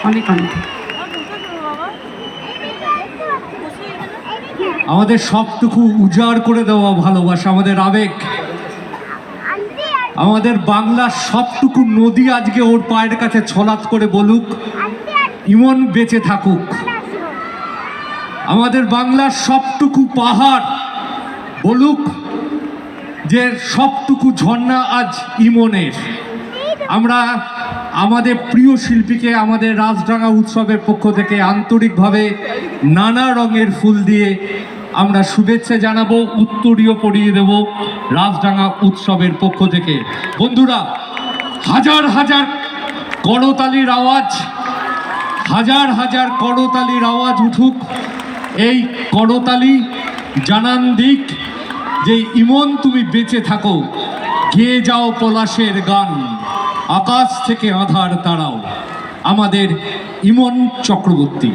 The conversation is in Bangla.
অনেক অনেক আমাদের সবটুকু উজাড় করে দেওয়া ভালোবাসা, আমাদের আবেগ, আমাদের বাংলার সবটুকু নদী আজকে ওর পায়ের কাছে ছলাৎ করে বলুক ইমন বেঁচে থাকুক। আমাদের বাংলার সবটুকু পাহাড় বলুক যে সবটুকু ঝর্ণা আজ ইমনের। আমরা আমাদের প্রিয় শিল্পীকে আমাদের রাজডাঙ্গা উৎসবের পক্ষ থেকে আন্তরিকভাবে নানা রঙের ফুল দিয়ে আমরা শুভেচ্ছা জানাবো, উত্তরীয় পরিয়ে দেব রাজডাঙ্গা উৎসবের পক্ষ থেকে। বন্ধুরা, হাজার হাজার করতালির আওয়াজ, হাজার হাজার করতালির আওয়াজ উঠুক। এই করতালি জানান দিক যে ইমন তুমি বেঁচে থাকো, গেয়ে যাও পলাশের গান, আকাশ থেকে আধার তারাও, আমাদের ইমন চক্রবর্তী।